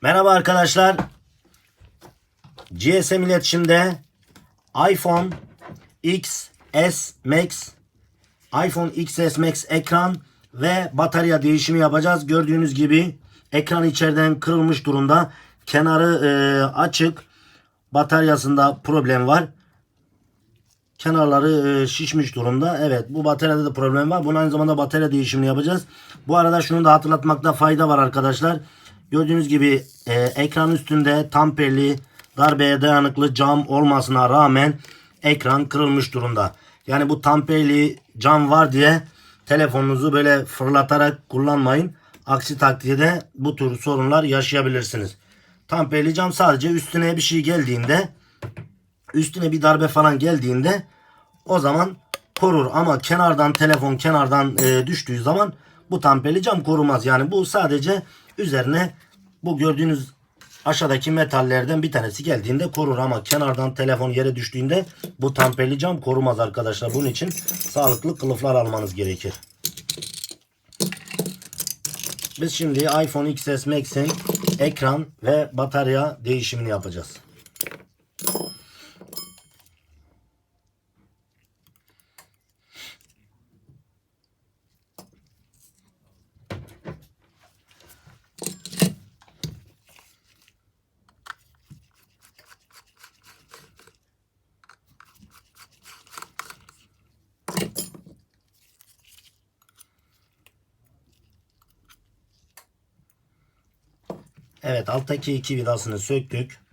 Merhaba arkadaşlar. GSM iletişimde iPhone XS Max, iPhone XS Max ekran ve batarya değişimi yapacağız. Gördüğünüz gibi ekran içeriden kırılmış durumda. Kenarı açık. Bataryasında problem var. Kenarları şişmiş durumda. Evet, bu bataryada da problem var. Bunun aynı zamanda batarya değişimini yapacağız. Bu arada şunu da hatırlatmakta fayda var arkadaşlar. Gördüğünüz gibi ekran üstünde tamperli, darbeye dayanıklı cam olmasına rağmen ekran kırılmış durumda. Yani bu tamperli cam var diye telefonunuzu böyle fırlatarak kullanmayın. Aksi takdirde bu tür sorunlar yaşayabilirsiniz. Tamperli cam sadece üstüne bir şey geldiğinde, üstüne bir darbe falan geldiğinde o zaman korur, ama telefon kenardan düştüğü zaman bu tamperli cam korumaz. Yani bu sadece üzerine bu gördüğünüz aşağıdaki metallerden bir tanesi geldiğinde korur, ama kenardan telefon yere düştüğünde bu tamperli cam korumaz arkadaşlar. Bunun için sağlıklı kılıflar almanız gerekir. Biz şimdi iPhone XS Max'in ekran ve batarya değişimini yapacağız. Evet, alttaki iki vidasını söktük.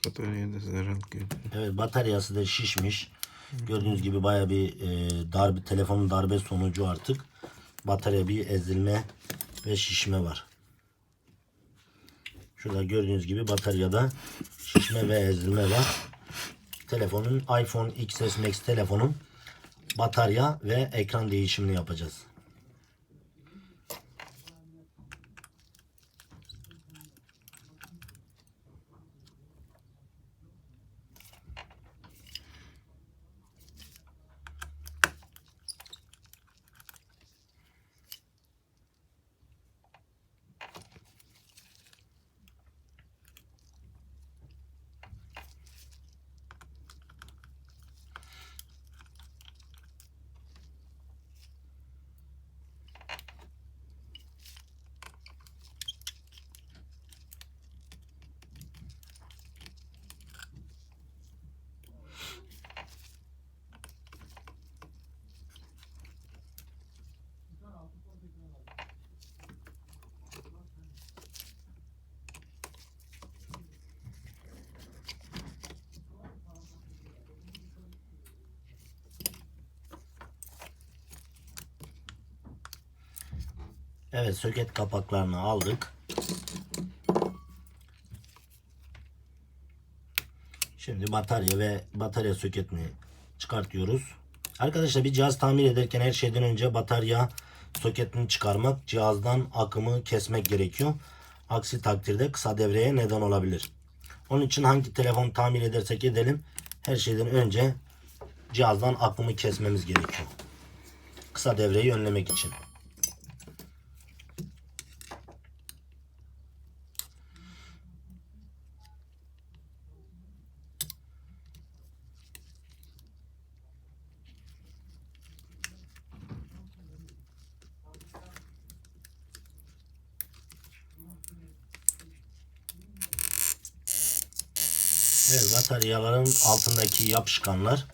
Bataryada zarar geldi. Evet, bataryası da şişmiş. Gördüğünüz gibi baya bir telefonun darbe sonucu artık batarya bir ezilme ve şişme var. Şurada gördüğünüz gibi bataryada şişme ve ezilme var. Telefonun iPhone XS Max telefonun batarya ve ekran değişimini yapacağız. Evet, soket kapaklarını aldık. Şimdi batarya soketini çıkartıyoruz. Arkadaşlar, bir cihaz tamir ederken her şeyden önce batarya soketini çıkarmak, cihazdan akımı kesmek gerekiyor. Aksi takdirde kısa devreye neden olabilir. Onun için hangi telefon tamir edersek edelim, her şeyden önce cihazdan akımı kesmemiz gerekiyor. Kısa devreyi önlemek için. Evet, bataryaların altındaki yapışkanlar.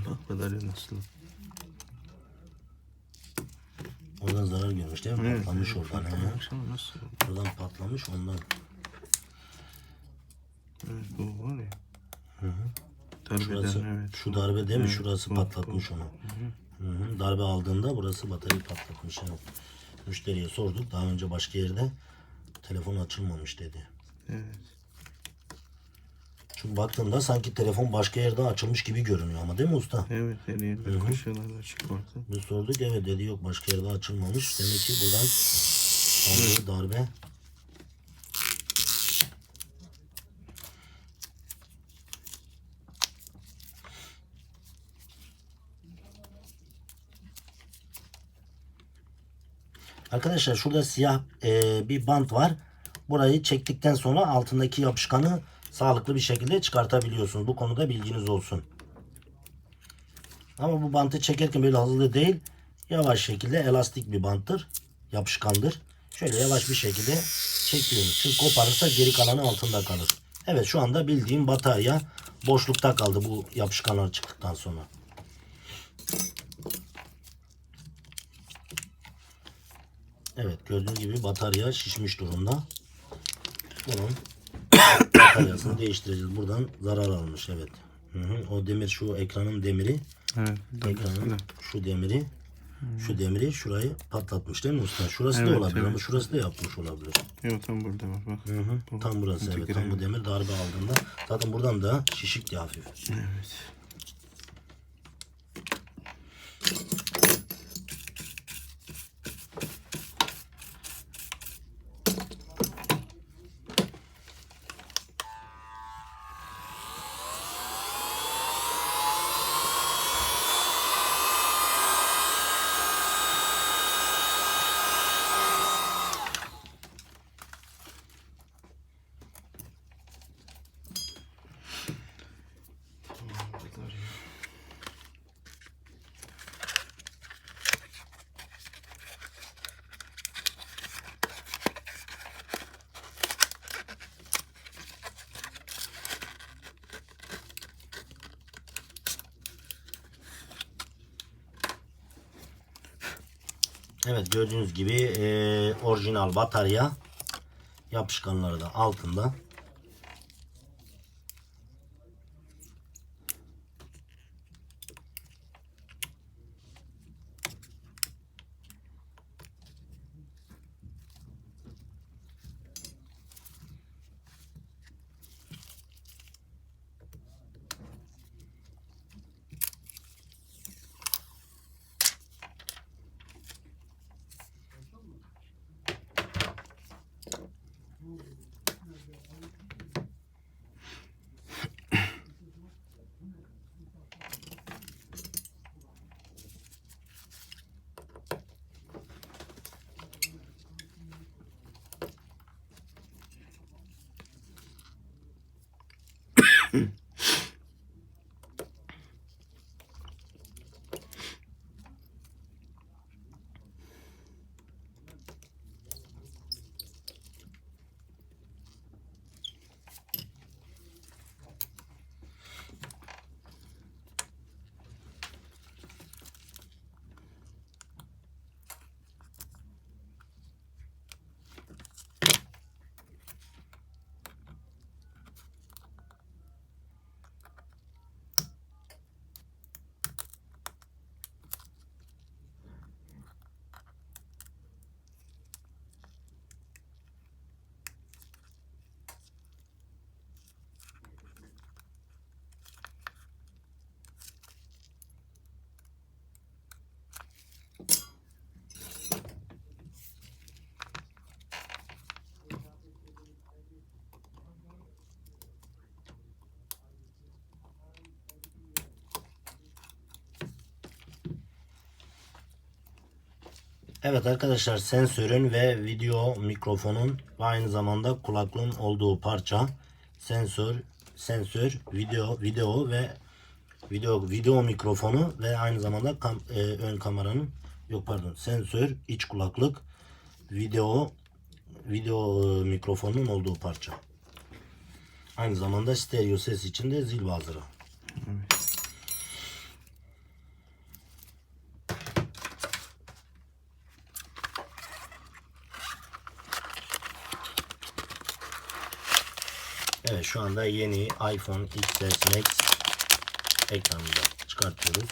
Bak batarya nasıl? Oradan zarar görmüş değil mi? Evet, Patlamış evet, oradan. patlamış ama nasıl? Oradan patlamış ondan. Evet, bu var ya. Hı hı. Darbeden Şurası, evet. şu darbe değil mi? Evet, Şurası bu, patlatmış bu. onu. Hı hı. Darbe aldığında burası bataryayı patlatmış. Evet. Müşteriye sorduk. Daha önce başka yerde telefon açılmamış dedi. Evet. Çünkü baktığında sanki telefon başka yerde açılmış gibi görünüyor ama değil mi usta? Evet, her yerde köşelerde açık vardı. Biz sorduk, evet dedi, yok başka yerde açılmamış. Demek ki buradan aldığı darbe. Arkadaşlar şurada siyah bir bant var. Burayı çektikten sonra altındaki yapışkanı sağlıklı bir şekilde çıkartabiliyorsunuz. Bu konuda bilginiz olsun. Ama bu bantı çekerken böyle hızlı değil, yavaş şekilde, elastik bir banttır. Yapışkandır. Şöyle yavaş bir şekilde çekiyoruz. Çünkü koparırsa geri kalanı altında kalır. Evet, şu anda bildiğim batarya boşlukta kaldı bu yapışkanlar çıktıktan sonra. Evet, gördüğünüz gibi batarya şişmiş durumda. Bunun bataryasını değiştireceğiz. Buradan zarar almış, evet. Hı hı. O demir, şu ekranın demiri, Evet, ekranın şu demiri, şu demiri şurayı patlatmış değil mi usta? Şurası da Evet, olabilir evet. ama şurası da yapmış olabilir. Evet, tam burada var bak. Hı hı. Bu Tam burası, evet. Tam bu demir darbe aldığında zaten buradan da şişikti hafif. Evet. Tamam, batarya. Evet, gördüğünüz gibi orijinal batarya, yapışkanları da altında. Evet arkadaşlar, sensörün ve video mikrofonun ve aynı zamanda kulaklığın olduğu parça. Sensör, video ve video mikrofonu ve aynı zamanda ön kameranın, yok pardon, sensör, iç kulaklık, video mikrofonun olduğu parça. Aynı zamanda stereo ses için de zil bazırı. Evet. Evet, şu anda yeni iPhone XS Max ekranını da çıkartıyoruz.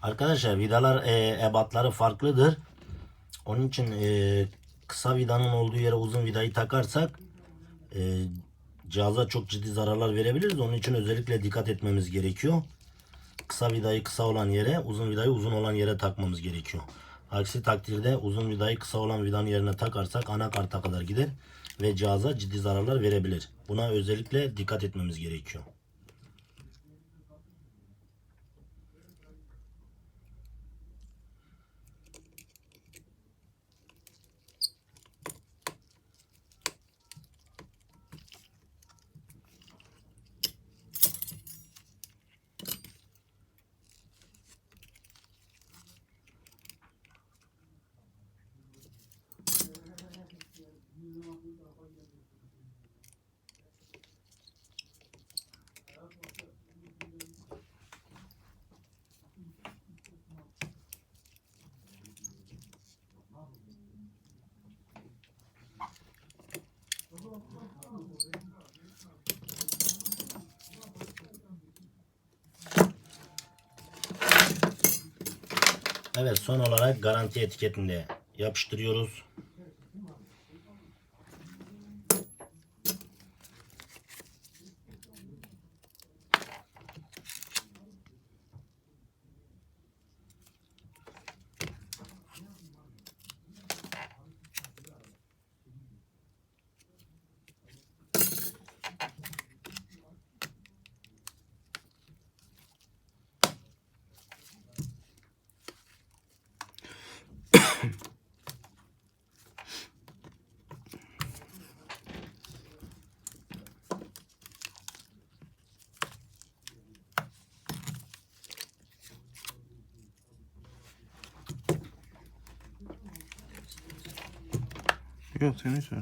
Arkadaşlar, vidalar ebatları farklıdır. Onun için kısa vidanın olduğu yere uzun vidayı takarsak e, cihaza çok ciddi zararlar verebiliriz. Onun için özellikle dikkat etmemiz gerekiyor. Kısa vidayı kısa olan yere, uzun vidayı uzun olan yere takmamız gerekiyor. Aksi takdirde uzun vidayı kısa olan vidanın yerine takarsak anakarta kadar gider ve cihaza ciddi zararlar verebilir. Buna özellikle dikkat etmemiz gerekiyor. Evet, son olarak garanti etiketini de yapıştırıyoruz. Yok seni sor.